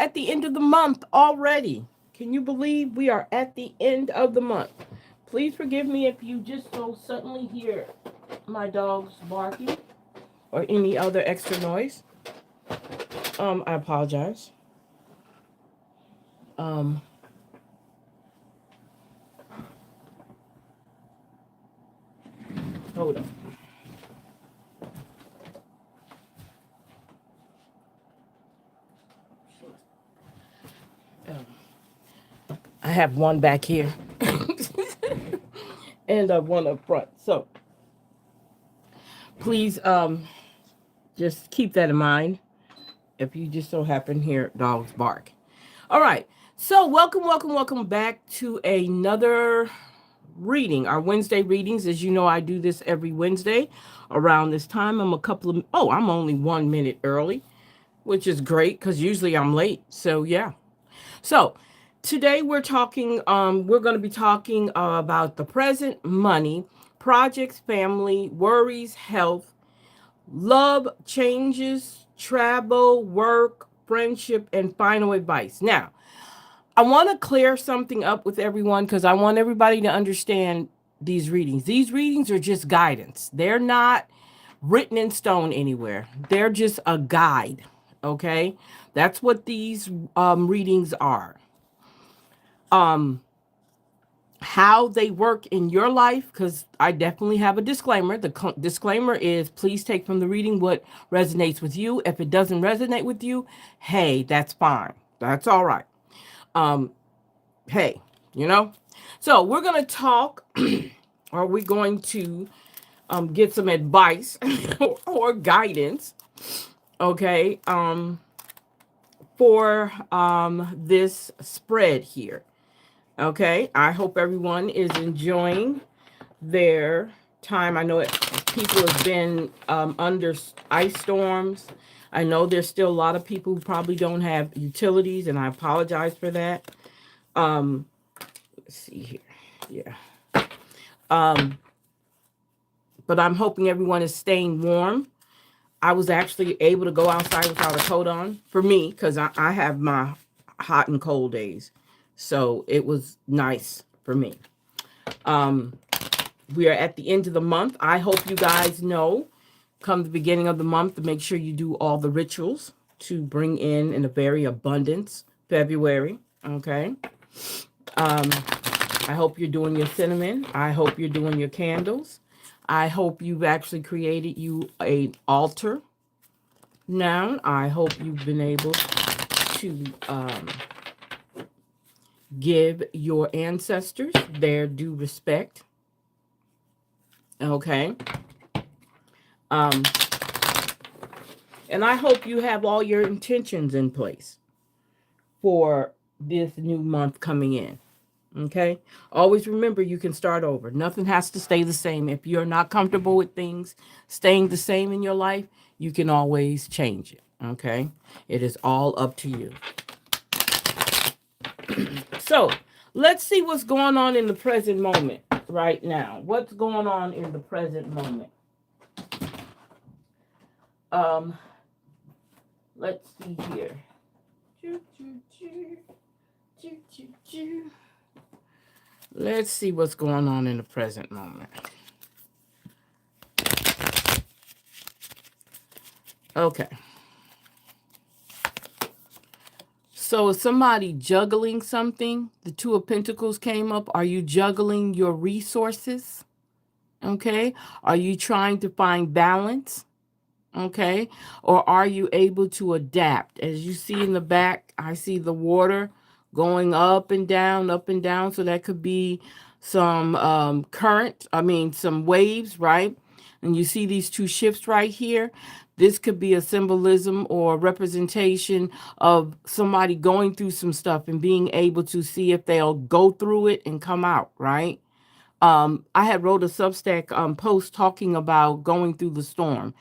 at the end of the month already. Can you believe we are at the end of the month? Please forgive me if you just so suddenly hear my dogs barking or any other extra noise. I apologize. Um, Hold on. Um, I have one back here and one up front. So please just keep that in mind if you just so happen to hear dogs bark. All right. So welcome back to another reading. Our Wednesday readings. As you know, I do this every Wednesday around this time. I'm only 1 minute early, which is great because usually I'm late. So yeah. So today we're going to be talking about the present, money, projects, family, worries, health, love, changes, travel, work, friendship, and final advice. Now, I want to clear something up with everyone because I want everybody to understand these readings. These readings are just guidance. They're not written in stone anywhere. They're just a guide. Okay? That's what these readings are. Um, how they work in your life, because I definitely have a disclaimer. The disclaimer is please take from the reading what resonates with you. If it doesn't resonate with you, hey, that's fine. That's all right. Um, hey, you know? So we're going to talk, or we're going to get some advice or guidance, okay, for this spread here. Okay, I hope everyone is enjoying their time. I know people have been under ice storms. I know there's still a lot of people who probably don't have utilities, and I apologize for that. Um, let's see here. Yeah. Um, but I'm hoping everyone is staying warm. I was actually able to go outside without a coat on for me because I have my hot and cold days. So it was nice for me. Um, we are at the end of the month. I hope you guys know come the beginning of the month to make sure you do all the rituals to bring in a very abundance February. Okay. Um, I hope you're doing your cinnamon. I hope you're doing your candles. I hope you've actually created you a altar. Now, I hope you've been able to give your ancestors their due respect. Okay. Um, and I hope you have all your intentions in place for this new month coming in. Okay. Always remember you can start over. Nothing has to stay the same. If you're not comfortable with things staying the same in your life, you can always change it. Okay. It is all up to you. So let's see what's going on in the present moment right now. What's going on in the present moment? Um, let's see here. Let's see what's going on in the present moment. Okay. So is somebody juggling something? The Two of Pentacles came up. Are you juggling your resources? Okay. Are you trying to find balance? Okay. Or are you able to adapt? As you see in the back, I see the water going up and down, up and down. So that could be some some waves, right? And you see these two ships right here. This could be a symbolism or representation of somebody going through some stuff and being able to see if they'll go through it and come out, right? I had wrote a Substack post talking about going through the storm.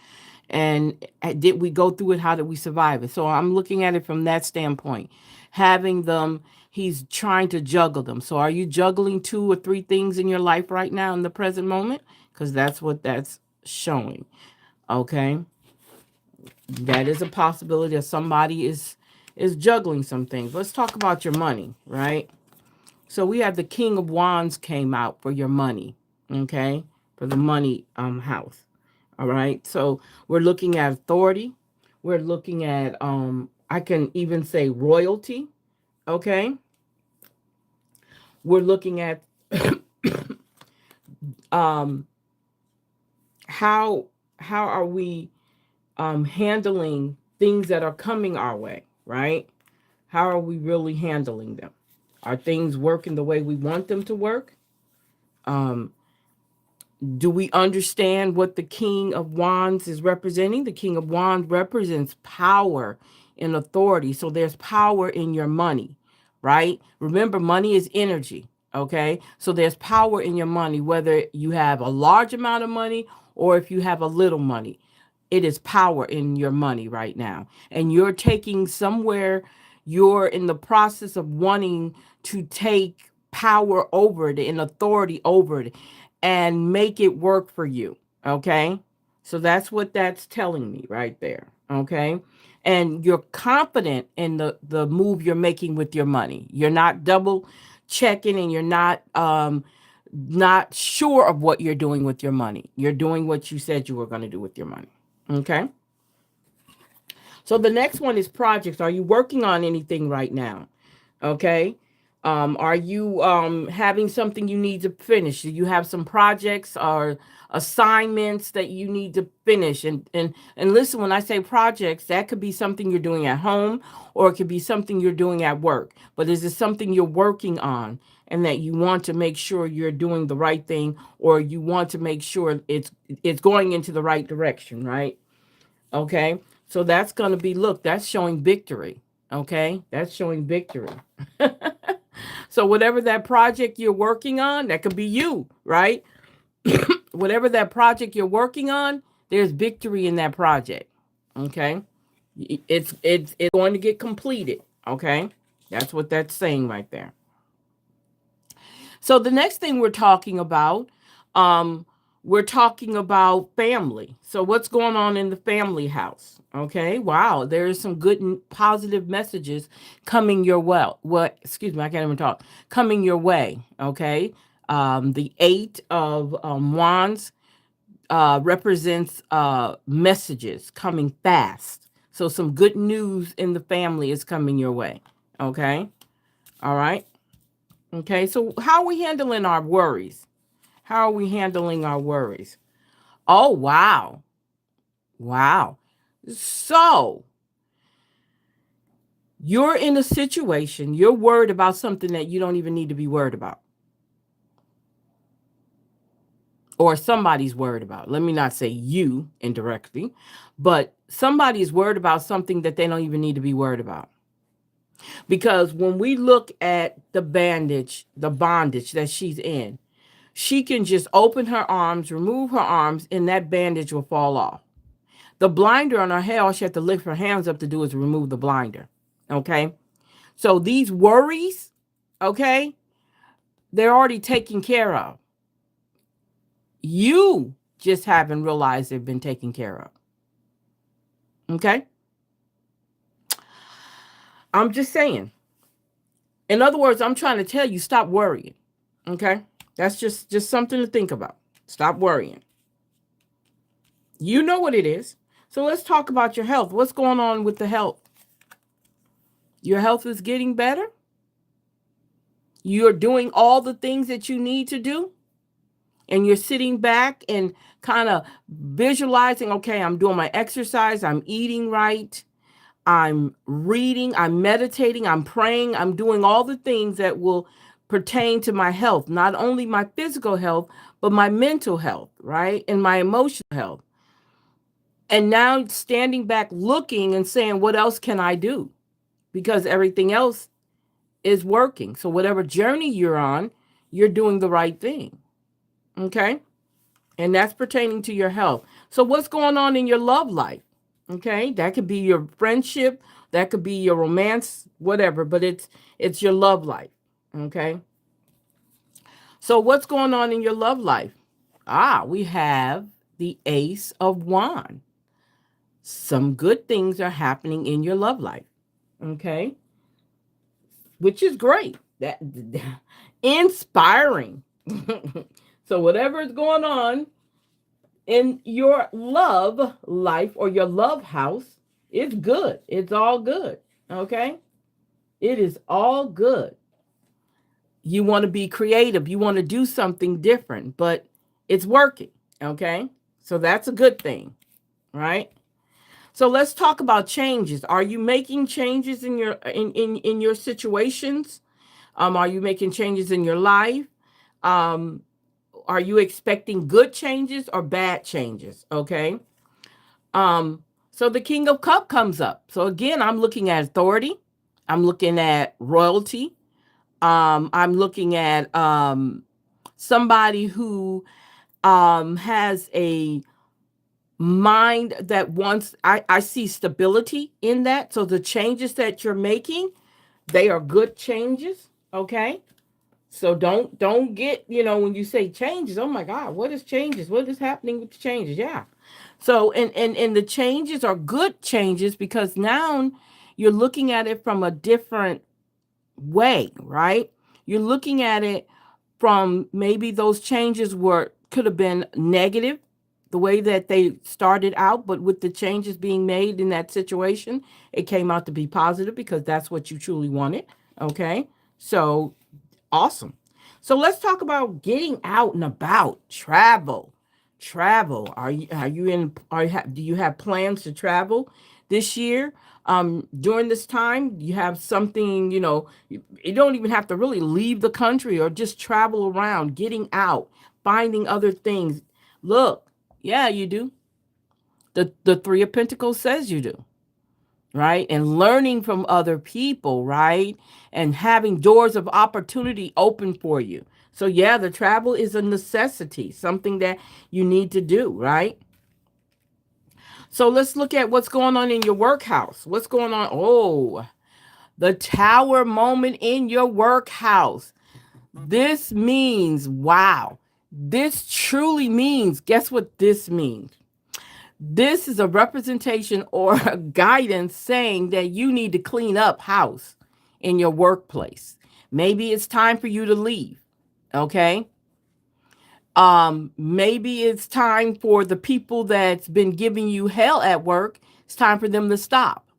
And did we go through it? How did we survive it? So I'm looking at it from that standpoint. Having them, he's trying to juggle them. So are you juggling 2 or 3 things in your life right now in the present moment? Because that's what that's showing. Okay. That is a possibility that somebody is is juggling some things. Let's talk about your money, right? So we have the King of Wands came out for your money, okay? For the money house. All right. So we're looking at authority. We're looking at I can even say royalty, okay? We're looking at um how are we handling things that are coming our way, right? How are we really handling them? Are things working the way we want them to work? Um, do we understand what the King of Wands is representing? The King of Wands represents power and authority. So there's power in your money, right? Remember, money is energy, okay? So there's power in your money, whether you have a large amount of money or if you have a little money. It is power in your money right now. And you're taking somewhere, you're in the process of wanting to take power over it and authority over it and make it work for you. Okay. So that's what that's telling me right there. Okay. And you're confident in the move you're making with your money. You're not double checking and you're not sure of what you're doing with your money. You're doing what you said you were going to do with your money. Okay. So the next one is projects. Are you working on anything right now? Okay. Are you having something you need to finish? Do you have some projects or assignments that you need to finish? And listen, when I say projects, that could be something you're doing at home or it could be something you're doing at work. But is it something you're working on and that you want to make sure you're doing the right thing or you want to make sure it's going into the right direction, right? Okay. So that's going to be, look, that's showing victory. Okay. That's showing victory. So whatever that project you're working on, that could be you, right? Whatever that project you're working on, there's victory in that project. Okay. It's going to get completed. Okay. That's what that's saying right there. So the next thing we're talking about family. So what's going on in the family house? Okay. Wow. There is some good and positive messages coming your way. Excuse me. I can't even talk. Coming your way. Okay. The 8 of Wands represents messages coming fast. So some good news in the family is coming your way. Okay. All right. Okay. So how are we handling our worries? How are we handling our worries? Oh, wow. Wow. So you're in a situation, you're worried about something that you don't even need to be worried about. Or somebody's worried about. Let me not say you indirectly, but somebody's worried about something that they don't even need to be worried about. Because when we look at the bondage that she's in, she can just open her arms, remove her arms, and that bandage will fall off. The blinder on her head, all she has to lift her hands up to do is remove the blinder. Okay. So these worries, okay, they're already taken care of. You just haven't realized they've been taken care of. Okay. I'm just saying. In other words, I'm trying to tell you, stop worrying. Okay. That's just something to think about. Stop worrying. You know what it is. So let's talk about your health. What's going on with the health? Your health is getting better. You're doing all the things that you need to do. And you're sitting back and kind of visualizing, okay, I'm doing my exercise, I'm eating right, I'm reading, I'm meditating, I'm praying, I'm doing all the things that will pertain to my health, not only my physical health, but my mental health, right? And my emotional health. And now standing back looking and saying, what else can I do? Because everything else is working. So whatever journey you're on, you're doing the right thing. Okay. And that's pertaining to your health. So what's going on in your love life? Okay. That could be your friendship. That could be your romance, whatever, but it's your love life. Okay. So what's going on in your love life? We have the Ace of Wands. Some good things are happening in your love life. Okay. Which is great. That inspiring. So whatever is going on in your love life or your love house, it's good. It's all good. Okay? It is all good. You want to be creative, you want to do something different, but it's working. Okay? So that's a good thing, right? So let's talk about changes. Are you making changes in your in your situations? Are you making changes in your life? Um, are you expecting good changes or bad changes? Okay. So the King of Cup comes up. So again, I'm looking at authority. I'm looking at royalty. I'm looking at somebody who has a mind that wants. I see stability in that. So the changes that you're making, they are good changes. Okay. So don't get, when you say changes, oh my God, what is changes? What is happening with the changes? Yeah. So and the changes are good changes because now you're looking at it from a different way, right? You're looking at it from maybe those changes could have been negative, the way that they started out, but with the changes being made in that situation, it came out to be positive because that's what you truly wanted. Okay. So awesome. So let's talk about getting out and about, travel. Travel. Are you in do you have plans to travel this year? During this time, you have something, you don't even have to really leave the country or just travel around, getting out, finding other things. Look, yeah, you do. The 3 of Pentacles says you do, right? And learning from other people, right? And having doors of opportunity open for you. So, yeah, the travel is a necessity, something that you need to do, right? So, let's look at what's going on in your workhouse. What's going on? Oh, the tower moment in your workhouse. This means, wow, this truly means, guess what this means? This is a representation or a guidance saying that you need to clean up house in your workplace. Maybe it's time for you to leave. Okay. Maybe it's time for the people that's been giving you hell at work. It's time for them to stop.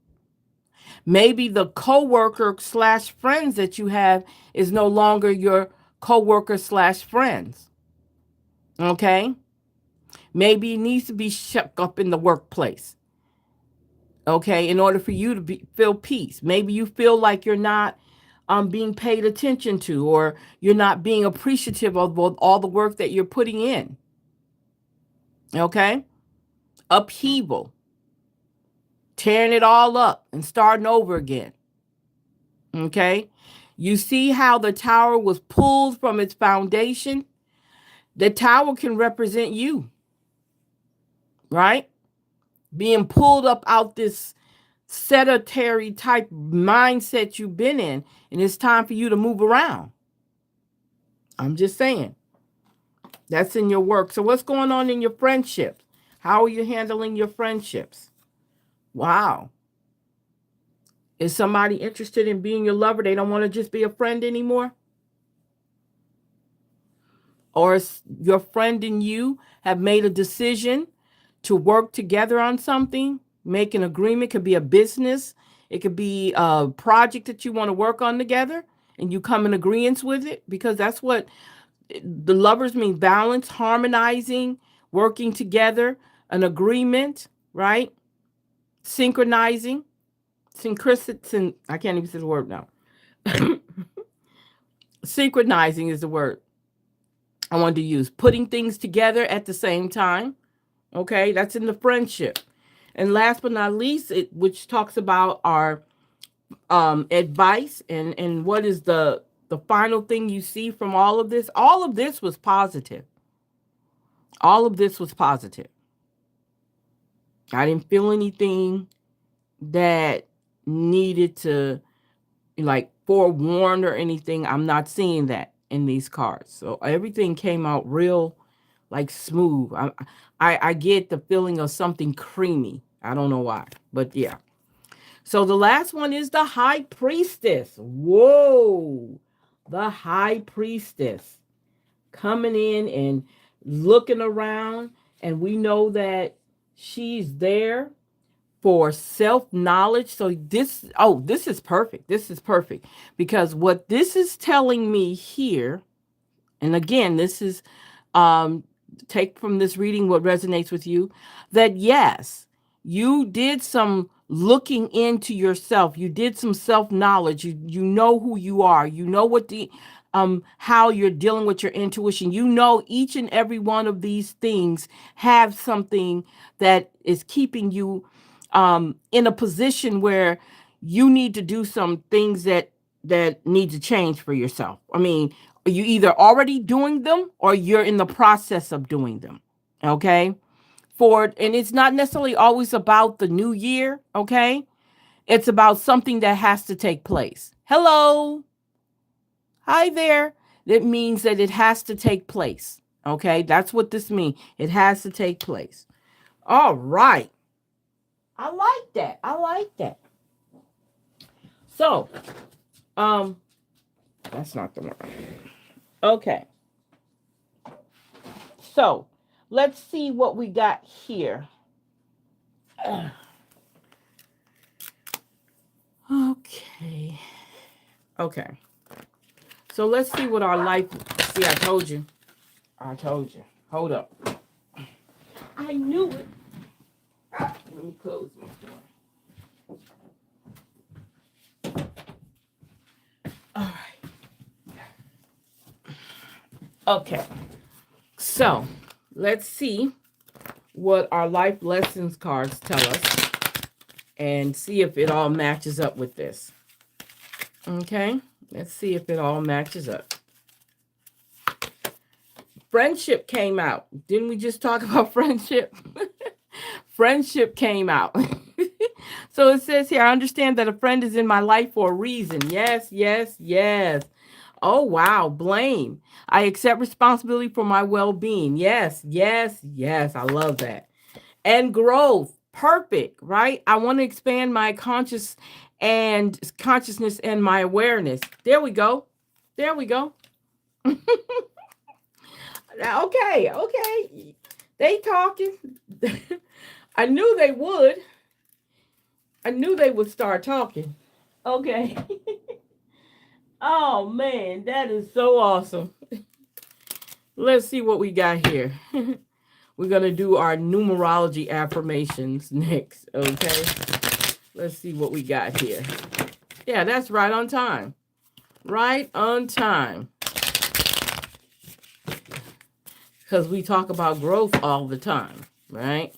Maybe the coworker slash friends that you have is no longer your coworker slash friends. Okay. Maybe it needs to be shut up in the workplace. Okay, in order for you to feel peace. Maybe you feel like you're not being paid attention to, or you're not being appreciative of all the work that you're putting in. Okay, upheaval, tearing it all up and starting over again. Okay, you see how the tower was pulled from its foundation. The tower can represent you, right? Being pulled up out this sedentary type mindset you've been in, and it's time for you to move around. I'm just saying. That's in your work. So what's going on in your friendships? How are you handling your friendships? Wow. Is somebody interested in being your lover? They don't want to just be a friend anymore? Or is your friend and you have made a decision to work together on something, make an agreement? It could be a business. It could be a project that you want to work on together, and you come in agreement with it, because that's what the lovers mean: balance, harmonizing, working together, an agreement, right? Synchronizing, synchronicity. I can't even say the word now. Synchronizing is the word I wanted to use. Putting things together at the same time. Okay, that's in the friendship. And last but not least, which talks about our advice and what is the final thing you see from all of this. All of this was positive. All of this was positive. I didn't feel anything that needed to, like, forewarned or anything. I'm not seeing that in these cards. So everything came out real, like, smooth. I get the feeling of something creamy. I don't know why, but yeah. So the last one is the High Priestess. Whoa. The High Priestess coming in and looking around. And we know that she's there for self-knowledge. So this is perfect. This is perfect. Because what this is telling me here, and again, this is take from this reading what resonates with you, that yes, you did some looking into yourself. You did some self-knowledge. You know who you are. You know what the how you're dealing with your intuition. You know each and every one of these things have something that is keeping you in a position where you need to do some things that need to change for yourself. I mean, you either already doing them or you're in the process of doing them. Okay. And it's not necessarily always about the new year. Okay. It's about something that has to take place. Hello. Hi there. That means that it has to take place. Okay. That's what this means. It has to take place. All right. I like that. I like that. So, that's not the one. Okay. So, let's see what we got here. Okay. Okay. So, let's see what our life. See, I told you. I told you. Hold up. I knew it. Let me close my door. All right. Okay. So, let's see what our life lessons cards tell us and see if it all matches up with this. Okay, let's see if it all matches up. Friendship came out. Didn't we just talk about friendship? Friendship came out. So it says here, I understand that a friend is in my life for a reason. Yes, yes, yes. Oh, wow. Blame. I accept responsibility for my well-being. Yes, yes, yes. I love that. And growth. Perfect, right? I want to expand my consciousness and my awareness. There we go. There we go. Okay, okay. They talking. I knew they would. I knew they would start talking. Okay. Oh man, that is so awesome. Let's see what we got here. We're going to do our numerology affirmations next, okay? Let's see what we got here. Yeah, that's right on time. Right on time. Because we talk about growth all the time, right?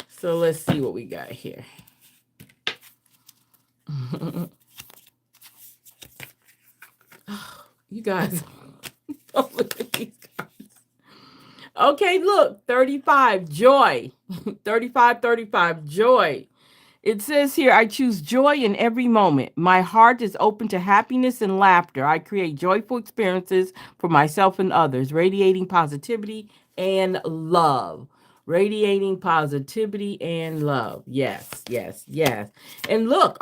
So let's see what we got here. You guys, don't look at these cards. Okay, look, 35, joy. 35, joy. It says here, I choose joy in every moment. My heart is open to happiness and laughter. I create joyful experiences for myself and others, radiating positivity and love. Radiating positivity and love. Yes, yes, yes. And look,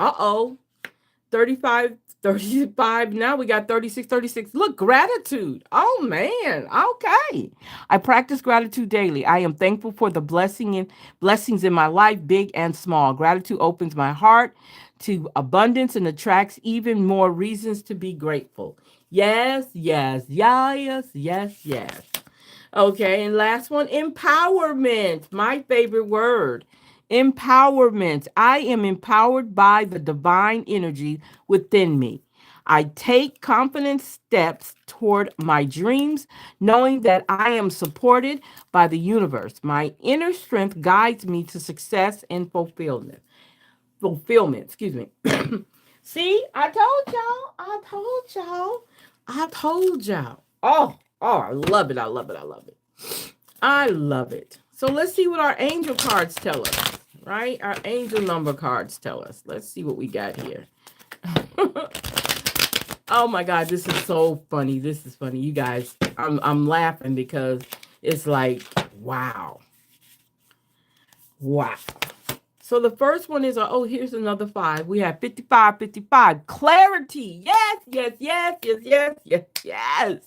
35, 35. Now we got 36, 36. Look, gratitude. Oh, man. Okay. I practice gratitude daily. I am thankful for the blessings in my life, big and small. Gratitude opens my heart to abundance and attracts even more reasons to be grateful. Yes, yes, yes, yes, yes. Okay, and last one, empowerment. My favorite word. Empowerment. I am empowered by the divine energy within me. I take confident steps toward my dreams, knowing that I am supported by the universe. My inner strength guides me to success and fulfillment. Fulfillment, excuse me. See, I told y'all. I told y'all. I told y'all. Oh, I love it. I love it. I love it. I love it. So let's see what our angel cards tell us, right? Our angel number cards tell us. Let's see what we got here. Oh my God, this is so funny. This is funny. You guys, I'm laughing because it's like, wow. Wow. So the first one is, oh, here's another 5. We have 55, 55. Clarity. Yes, yes, yes, yes, yes, yes, yes.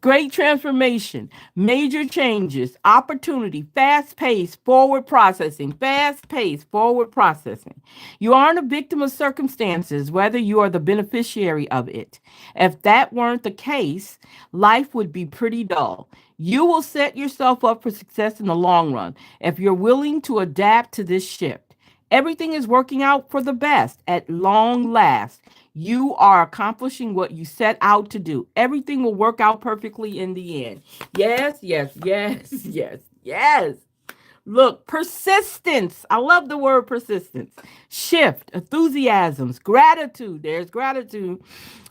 Great transformation, major changes, opportunity, fast paced, forward processing, fast paced, forward processing. You aren't a victim of circumstances, whether you are the beneficiary of it. If that weren't the case, life would be pretty dull. You will set yourself up for success in the long run if you're willing to adapt to this shift. Everything is working out for the best at long last. You are accomplishing what you set out to do. Everything will work out perfectly in the end. Yes, yes, yes, yes, yes. Look, persistence. I love the word persistence. Shift, enthusiasms, gratitude. There's gratitude.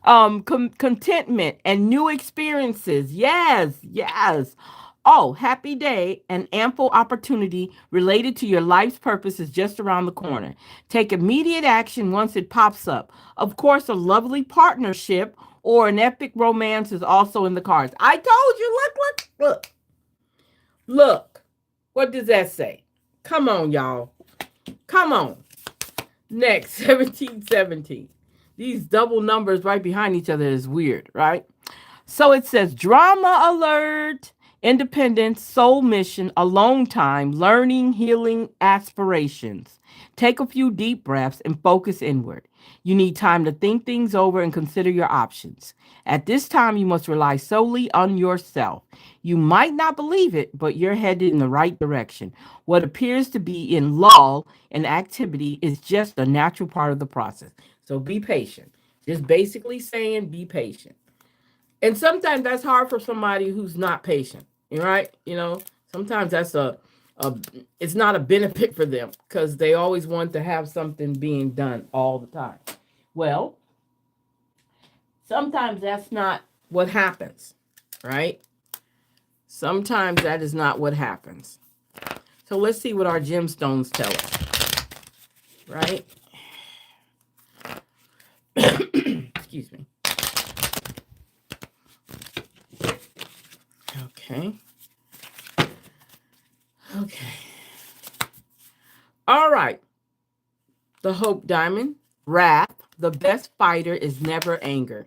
Contentment and new experiences. Yes, yes. Oh, happy day and ample opportunity related to your life's purpose is just around the corner. Take immediate action once it pops up. Of course, a lovely partnership or an epic romance is also in the cards. I told you, look. Look. What does that say? Come on, y'all. Come on. Next, 1717. These double numbers right behind each other is weird, right? So it says drama alert, independence, soul mission, alone time, learning, healing, aspirations. Take a few deep breaths and focus inward. You need time to think things over and consider your options. At this time, you must rely solely on yourself. You might not believe it, but you're headed in the right direction. What appears to be in lull and activity is just a natural part of the process. So be patient. Just basically saying be patient. And sometimes that's hard for somebody who's not patient, right? Sometimes that's a it's not a benefit for them because they always want to have something being done all the time. Well, sometimes that's not what happens, right? Sometimes that is not what happens. So let's see what our gemstones tell us, right? Excuse me. Okay. Okay. All right. The Hope Diamond. Wrath. The best fighter is never angry.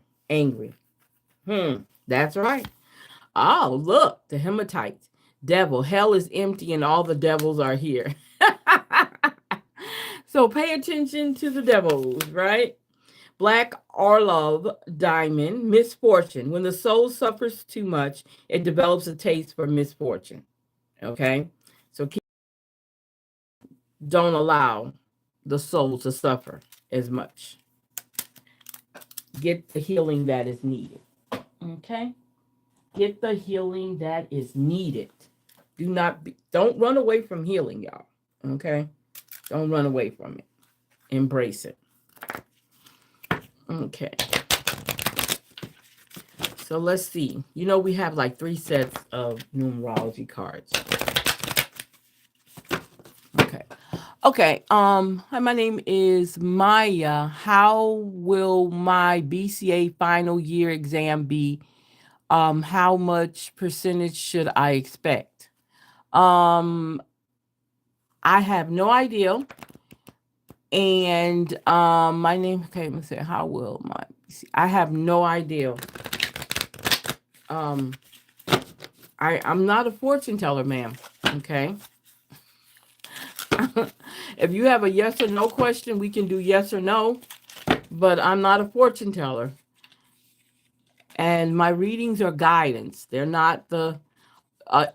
That's right. Oh, look. The Hematites. Devil. Hell is empty and all the devils are here. So pay attention to the devils, right? Black Orlov Diamond. Misfortune. When the soul suffers too much, it develops a taste for misfortune. Okay? So don't allow the soul to suffer as much. Get the healing that is needed. Okay? Get the healing that is needed. Don't run away from healing, y'all. Okay? Don't run away from it. Embrace it. Okay. So let's see. We have like 3 sets of numerology cards. Okay. Hi, my name is Maya. How will my BCA final year exam be? How much percentage should I expect? I have no idea. And my name, okay, let me say, how will my BCA? I have no idea. I'm not a fortune teller, ma'am. Okay. If you have a yes or no question, we can do yes or no, but I'm not a fortune teller. And my readings are guidance. They're not the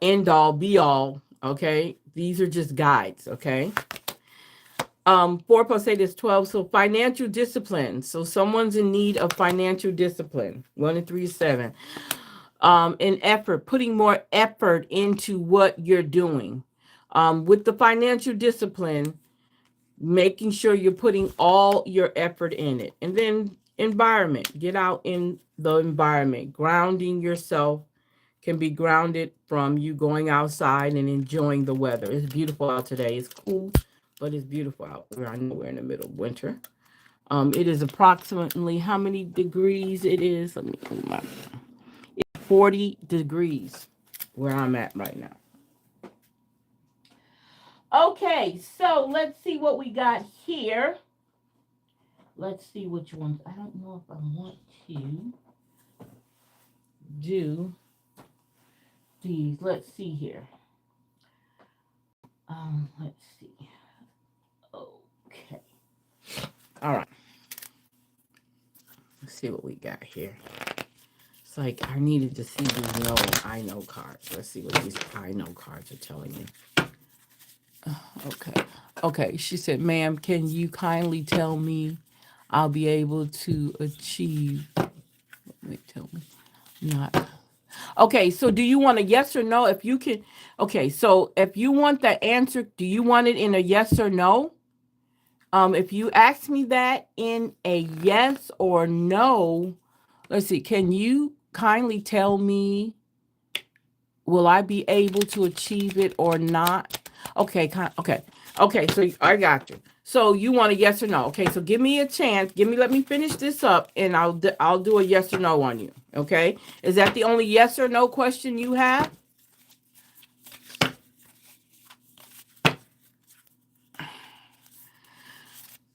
end all be all. Okay. These are just guides. Okay. 4 plus 8 is 12. So financial discipline. So someone's in need of financial discipline. 1 and 3 is 7. In effort, putting more effort into what you're doing. With the financial discipline, making sure you're putting all your effort in it. And then environment, get out in the environment. Grounding yourself can be grounded from you going outside and enjoying the weather. It's beautiful out today. It's cool, but it's beautiful out. I know we're in the middle of winter. It is approximately how many degrees it is? It's 40 degrees where I'm at right now. Okay, so let's see what we got here. Let's see which ones. I don't know if I want to do these. Let's see here. Let's see. Okay. All right. Let's see what we got here. It's like I needed to see these I know cards. Let's see what these I know cards are telling me. Okay. Okay. She said, ma'am, can you kindly tell me I'll be able to achieve? Wait, tell me. Not. Okay. So do you want a yes or no? If you can. Okay. So if you want the answer, do you want it in a yes or no? If you ask me that in a yes or no, let's see. Can you kindly tell me, will I be able to achieve it or not? Okay, okay. Okay, so I got you. So you want a yes or no? Okay, so give me a chance. Let me finish this up, and I'll do a yes or no on you. Okay, is that the only yes or no question you have?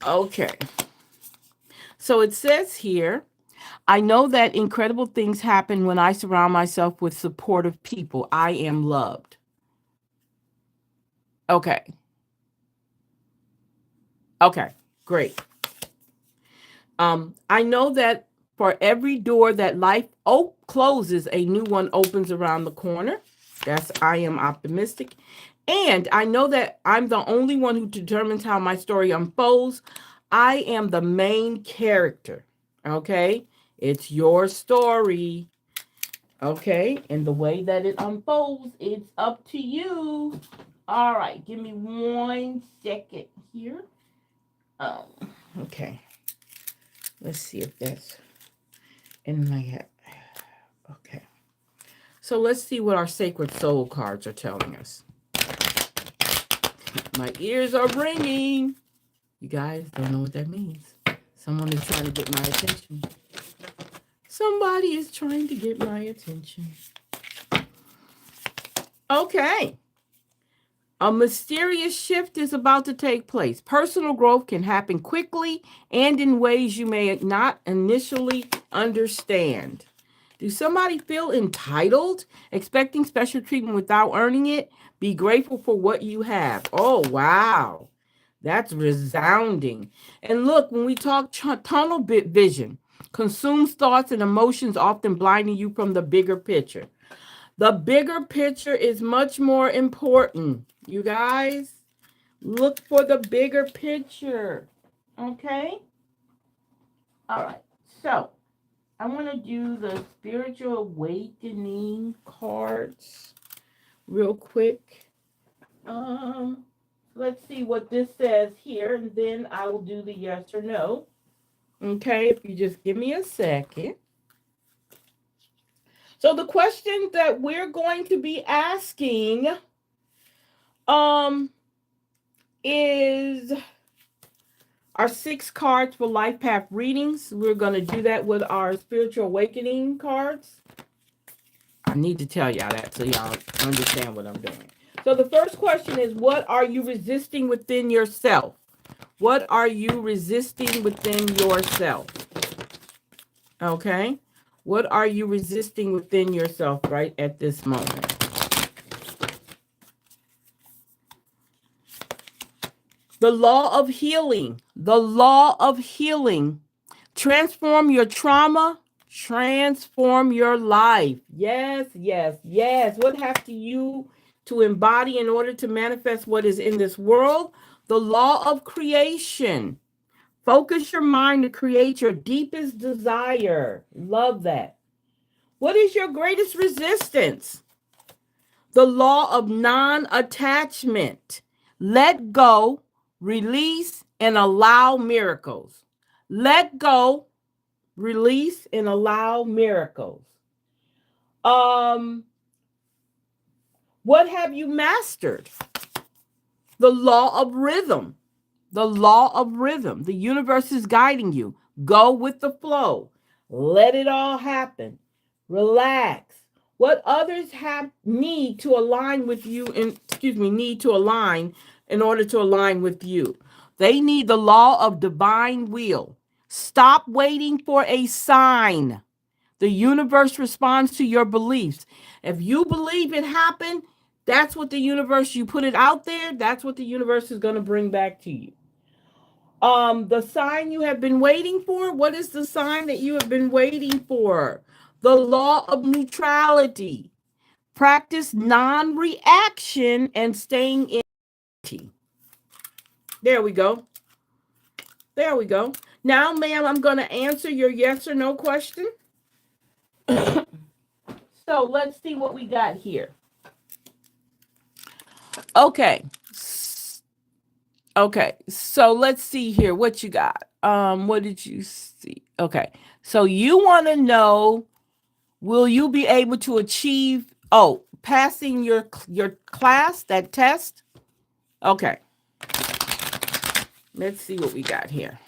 Okay. So it says here, I know that incredible things happen when I surround myself with supportive people. I am loved. Okay. Okay, great. I know that for every door that life closes, a new one opens around the corner. I am optimistic. And I know that I'm the only one who determines how my story unfolds. I am the main character. Okay? It's your story. Okay? And the way that it unfolds, it's up to you. All right. Give me 1 second here. Okay. Let's see if that's in my head. Okay. So let's see what our Sacred Soul cards are telling us. My ears are ringing. You guys don't know what that means. Someone is trying to get my attention. Somebody is trying to get my attention. Okay. A mysterious shift is about to take place. Personal growth can happen quickly and in ways you may not initially understand. Do somebody feel entitled, expecting special treatment without earning it? Be grateful for what you have. Oh, wow. That's resounding. And look, when we talk tunnel vision, consumes thoughts and emotions, often blinding you from the bigger picture. The bigger picture is much more important. You guys, look for the bigger picture. Okay? All right. So, I want to do the spiritual awakening cards real quick. Let's see what this says here, and then I will do the yes or no. Okay, if you just give me a second. So the question that we're going to be asking is our 6 cards for life path readings. We're going to do that with our spiritual awakening cards. I need to tell y'all that so y'all understand what I'm doing. So the first question is, what are you resisting within yourself? What are you resisting within yourself? Okay? What are you resisting within yourself right at this moment? The law of healing. The law of healing. Transform your trauma. Transform your life. Yes, yes, yes. What have you to embody in order to manifest what is in this world? The law of creation. Focus your mind to create your deepest desire. Love that. What is your greatest resistance? The law of non-attachment. Let go, release, and allow miracles. Let go, release, and allow miracles. What have you mastered? The law of rhythm. The law of rhythm. The universe is guiding you. Go with the flow. Let it all happen. Relax. What others need to align with you, need to align in order to align with you. They need the law of divine will. Stop waiting for a sign. The universe responds to your beliefs. If you believe it happened, that's what the universe, you put it out there, that's what the universe is going to bring back to you. The sign you have been waiting for, what is the sign that you have been waiting for? The law of neutrality. Practice non-reaction and staying in. There we go. There we go. Now, ma'am, I'm going to answer your yes or no question. So let's see what we got here. Okay. Okay. So let's see here what you got. What did you see? Okay. So you want to know, will you be able to achieve passing your class, that test? Okay. Let's see what we got here.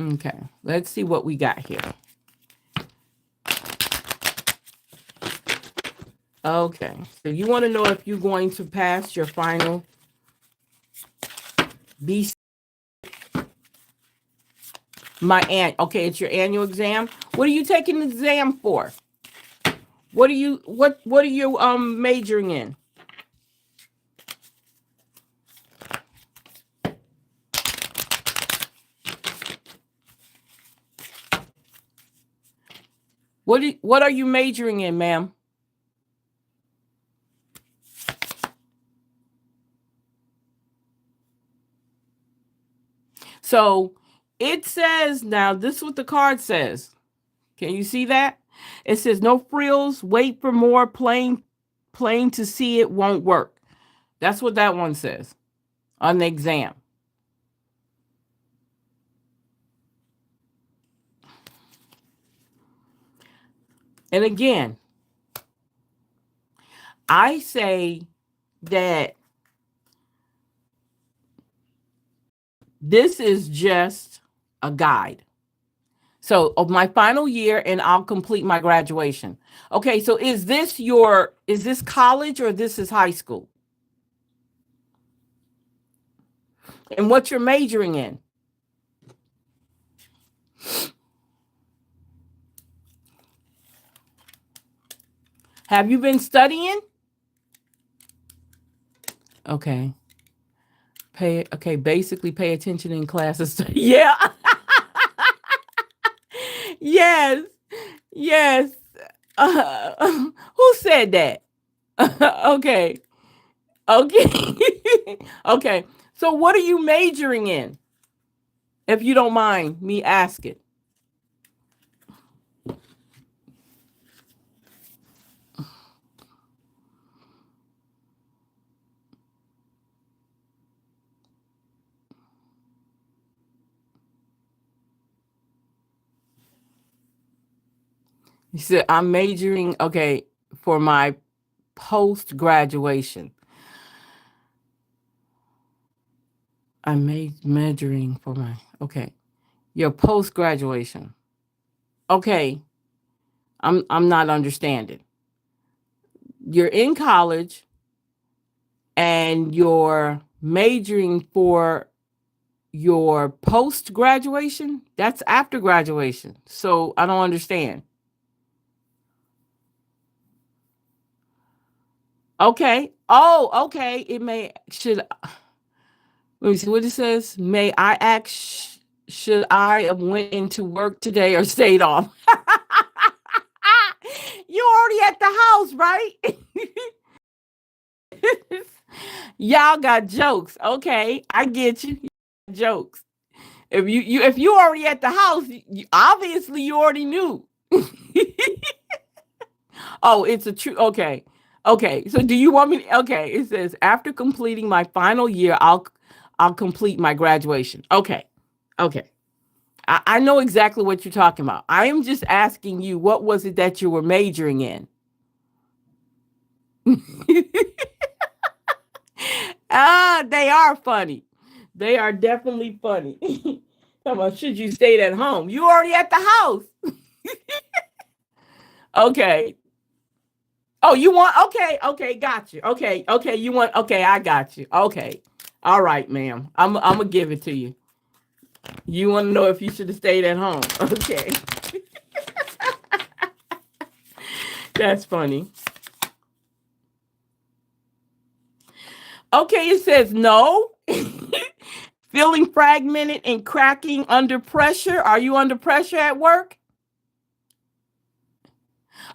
Okay, let's see what we got here. Okay, so you want to know if you're going to pass your final BC. Okay, it's your annual exam. What are you taking the exam for? What are you majoring in? What are you majoring in, ma'am? So it says, now this is what the card says. Can you see that? It says no frills, wait for more, plain to see it won't work. That's what that one says on the exam. And again, I say that this is just a guide. So of my final year, and I'll complete my graduation. Okay, so is this college or this is high school? And what you're majoring in? Have you been studying? Okay. Basically pay attention in class and study. Yeah. Yes. Yes. Who said that? Okay. Okay. Okay. So what are you majoring in? If you don't mind me asking. You said I'm majoring, okay, for my post-graduation. I'm majoring for my, okay, your post-graduation. Okay, I'm not understanding. You're in college and you're majoring for your post-graduation? That's after graduation. So I don't understand. Okay. Oh, okay. Let me see what it says. May I ask, should I have went into work today or stayed off? You already at the house, right? Y'all got jokes. Okay, I get you. Jokes. If you already at the house, obviously you already knew. Oh, it's a true. Okay. Okay. So do you want me? Okay. It says after completing my final year, I'll complete my graduation. Okay. Okay. I know exactly what you're talking about. I am just asking you, what was it that you were majoring in? They are funny. They are definitely funny. Come on, should you stay at home? You already at the house. Okay. Oh, you want, okay, got you. Okay, you want, okay, I got you. Okay. All right, ma'am. I'm gonna give it to you. You want to know if you should have stayed at home. Okay. That's funny. Okay, it says no. Feeling fragmented and cracking under pressure. Are you under pressure at work?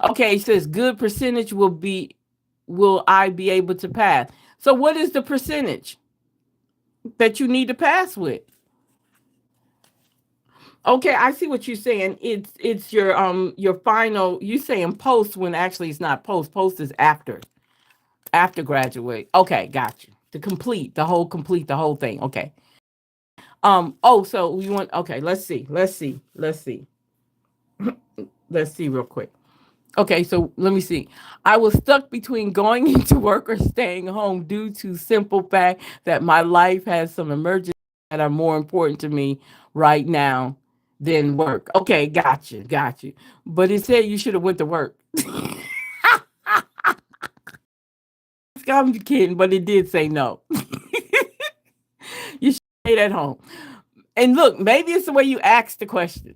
Okay, it says good percentage will I be able to pass? So what is the percentage that you need to pass with? Okay, I see what you're saying. It's your final, you saying post when actually it's not post. Post is after graduate. Okay, got you. To complete the whole thing. Okay. Oh, so you want, okay, let's see real quick. Okay, so let me see. I was stuck between going into work or staying home due to simple fact that my life has some emergencies that are more important to me right now than work. Okay, got you. But it said you should have went to work. I'm kidding, but it did say no. You should stay at home. And look, maybe it's the way you asked the question.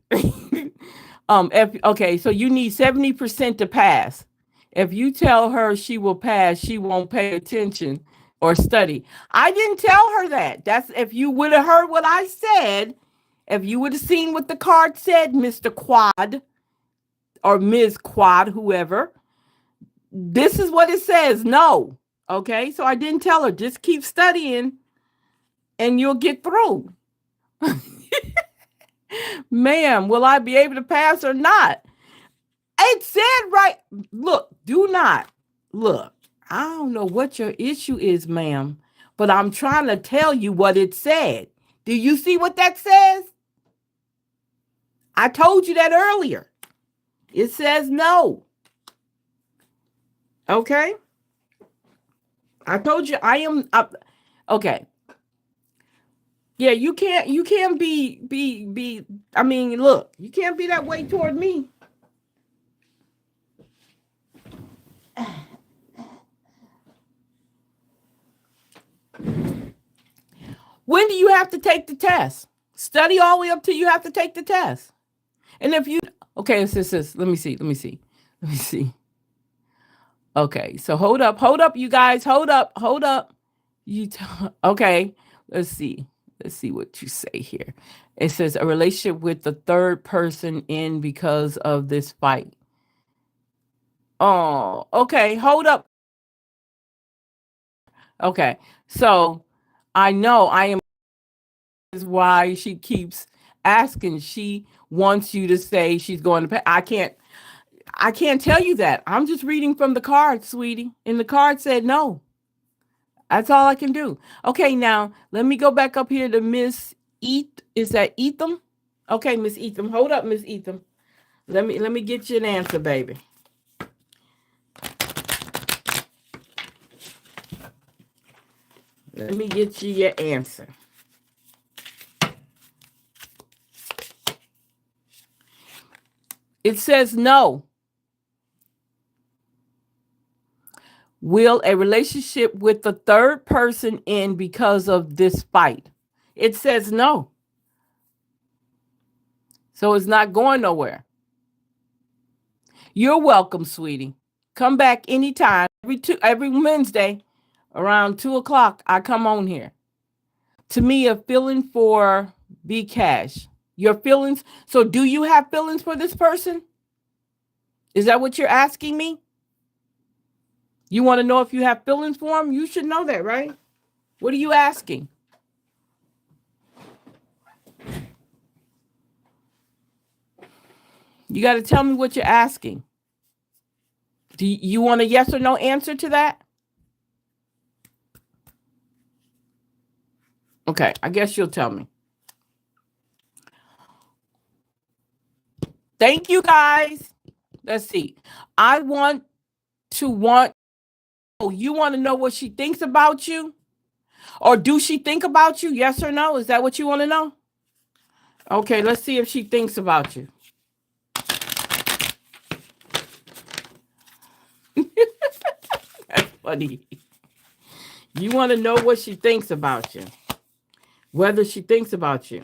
Okay, so you need 70% to pass. If you tell her she will pass, she won't pay attention or study. I didn't tell her that. That's if you would have heard what I said, if you would have seen what the card said, Mr. Quad or Ms. Quad, whoever, this is what it says. No. Okay, so I didn't tell her, just keep studying and you'll get through. Ma'am, will I be able to pass or not? It said right. Look, do not. Look, I don't know what your issue is, ma'am, but I'm trying to tell you what it said. Do you see what that says? I told you that earlier. It says no. Okay? I told you I am okay. Yeah, you can't be I mean, look, you can't be that way toward me. When do you have to take the test? Study all the way up till you have to take the test. And if you, okay, let me see. Okay, so hold up, you guys, hold up. Okay, let's see what you say here. It says a relationship with the third person in because of this fight. Oh, okay, hold up. Okay, so I know I am is why she keeps asking. She wants you to say she's going to pay. I can't tell you that. I'm just reading from the card, sweetie. And the card said no. That's all I can do. Okay, now let me go back up here to Miss Is that Etham? Okay, Miss Etham. Hold up, Miss Etham. Let me get you an answer, baby. Let me get you your answer. It says no. Will a relationship with the third person end because of this fight? It says no. So it's not going nowhere. You're welcome, sweetie. Come back anytime. Every Wednesday around 2:00, I come on here. To me, a feeling for B Cash. Your feelings. So do you have feelings for this person? Is that what you're asking me? You want to know if you have feelings for him? You should know that, right? What are you asking? You got to tell me what you're asking. Do you want a yes or no answer to that? Okay, I guess you'll tell me. Thank you, guys. Let's see. I want oh, you want to know what she thinks about you? Or do she think about you? Yes or no? Is that what you want to know? Okay, let's see if she thinks about you. funny. You want to know what she thinks about you. Whether she thinks about you.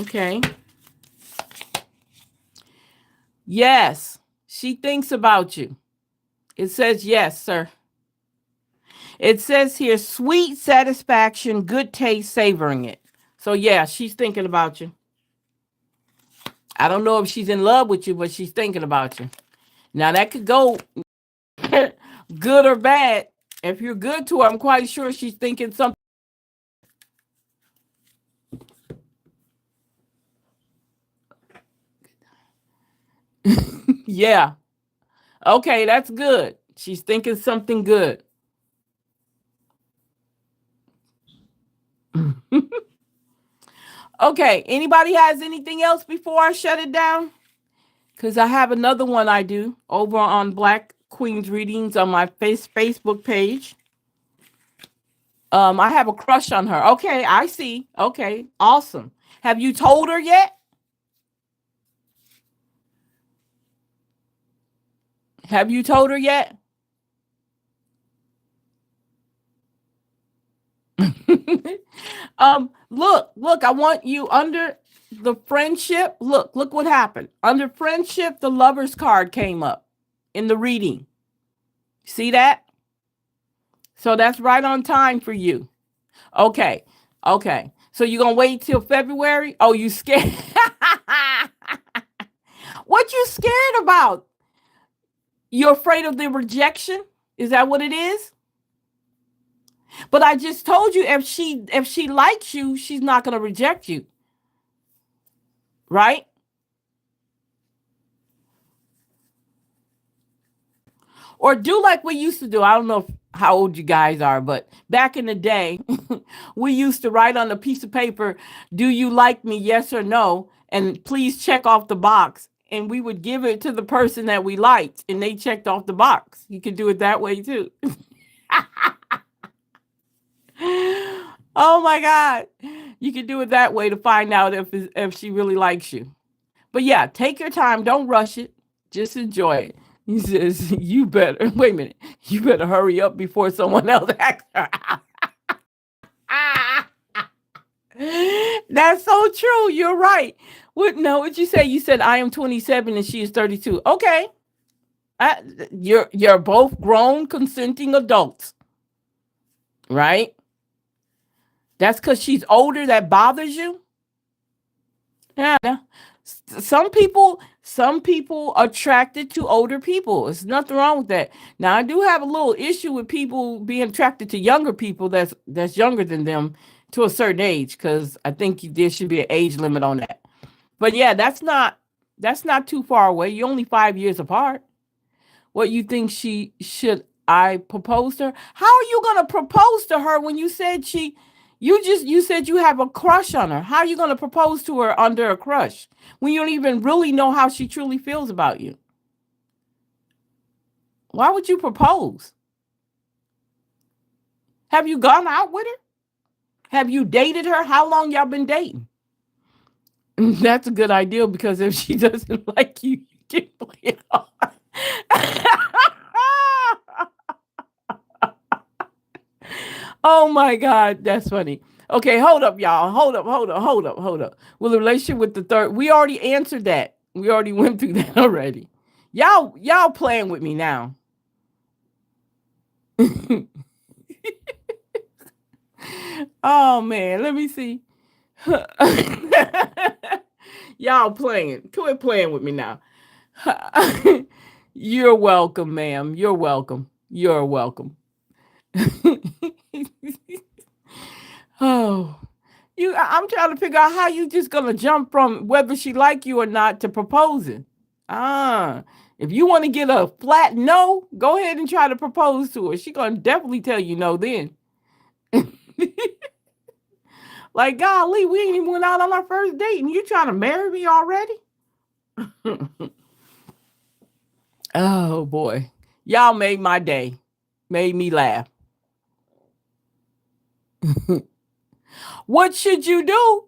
Okay. Yes, she thinks about you. It says yes, sir. It says here, sweet satisfaction, good taste, savoring it. So yeah, she's thinking about you. I don't know if she's in love with you, but she's thinking about you. Now that could go good or bad. If you're good to her, I'm quite sure she's thinking something. Yeah. Okay, that's good. She's thinking something good. Okay, anybody has anything else before I shut it down? Because I have another one I do over on Black Queens Readings on my Facebook page. I have a crush on her. Okay, I see. Okay, awesome. Have you told her yet? Have you told her yet? Look, I want you under the friendship. Look what happened. Under friendship, the Lover's card came up in the reading. See that? So that's right on time for you. Okay. So you're going to wait till February? Oh, you scared? What you scared about? You're afraid of the rejection? Is that what it is? But I just told you if she likes you, she's not going to reject you. Right? Or do like we used to do. I don't know how old you guys are, but back in the day, we used to write on a piece of paper, do you like me, yes or no? And please check off the box. And we would give it to the person that we liked, and they checked off the box. You could do it that way too. Oh my God. You can do it that way to find out if she really likes you. But yeah, take your time. Don't rush it. Just enjoy it. He says, you better, wait a minute, you better hurry up before someone else asks her out. That's so true. You're right. What'd you say? You said I am 27 and she is 32. Okay. You're both grown, consenting adults. Right? That's because she's older that bothers you? Yeah. Some people attracted to older people. There's nothing wrong with that. Now I do have a little issue with people being attracted to younger people that's younger than them to a certain age, because I think there should be an age limit on that. But yeah, that's not too far away. You're only 5 years apart. What you think should I propose to her? How are you gonna propose to her when you said you said you have a crush on her? How are you gonna propose to her under a crush when you don't even really know how she truly feels about you? Why would you propose? Have you gone out with her? Have you dated her? How long y'all been dating? That's a good idea, because if she doesn't like you, you can play it off. Oh my God, that's funny. Okay, hold up, y'all. Hold up. Well, the relationship with the third, we already answered that. We already went through that already. Y'all playing with me now. Oh man, let me see. Y'all playing. Quit playing with me now. You're welcome, ma'am. You're welcome. You're welcome. Oh, I'm trying to figure out how you just gonna jump from whether she like you or not to proposing. If you want to get a flat no, go ahead and try to propose to her. She gonna definitely tell you no then. Like, golly, we ain't even went out on our first date and you trying to marry me already? Oh boy. Y'all made my day. Made me laugh. What should you do?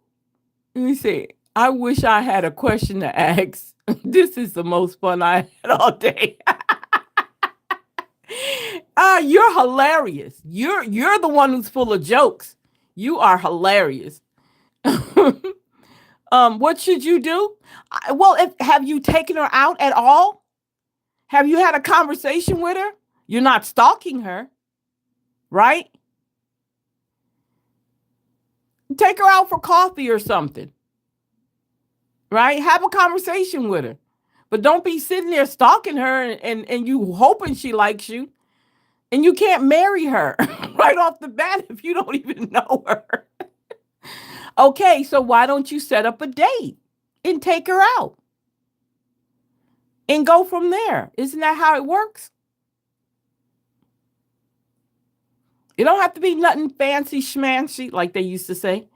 Let me see. I wish I had a question to ask. This is the most fun I had all day. You're hilarious. You're the one who's full of jokes. You are hilarious. What should you do? Well, have you taken her out at all? Have you had a conversation with her? You're not stalking her, right? Take her out for coffee or something, right? Have a conversation with her. But don't be sitting there stalking her and you hoping she likes you. And you can't marry her right off the bat if you don't even know her. Okay, so why don't you set up a date and take her out and go from there? Isn't that how it works? It don't have to be nothing fancy schmancy like they used to say.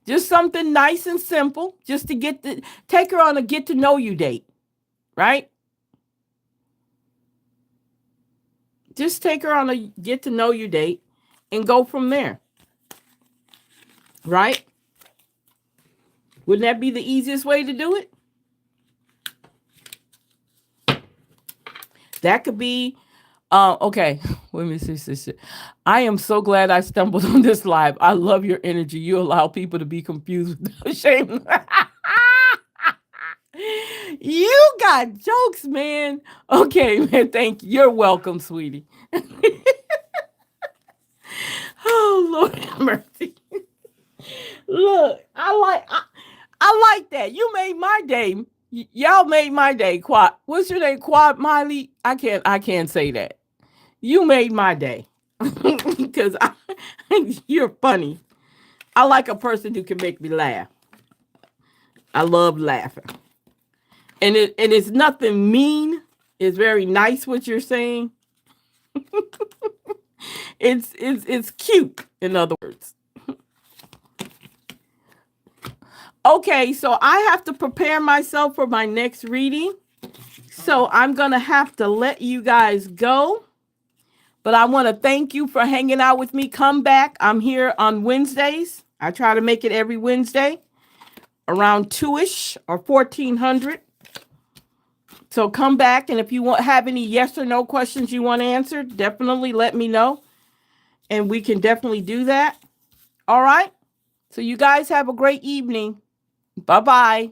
Just something nice and simple, just to take her on a get to know you date, right? Just take her on a get to know you date and go from there, right? Wouldn't that be the easiest way to do it? That could be, okay. Let me see. I am so glad I stumbled on this live. I love your energy. You allow people to be confused without shame. You got jokes, man. Okay, man. Thank you. You're welcome, sweetie. Oh, Lord have mercy. Look, I like that. You made my day. Y'all made my day. Quad. What's your name? Quad Miley? I can't say that. You made my day. Because you're funny. I like a person who can make me laugh. I love laughing. And it's nothing mean. It's very nice what you're saying. It's cute, in other words. Okay, so I have to prepare myself for my next reading. So I'm going to have to let you guys go. But I want to thank you for hanging out with me. Come back. I'm here on Wednesdays. I try to make it every Wednesday around 2-ish or 1400. So come back. And if you have any yes or no questions you want answered, definitely let me know. And we can definitely do that. All right. So you guys have a great evening. Bye-bye.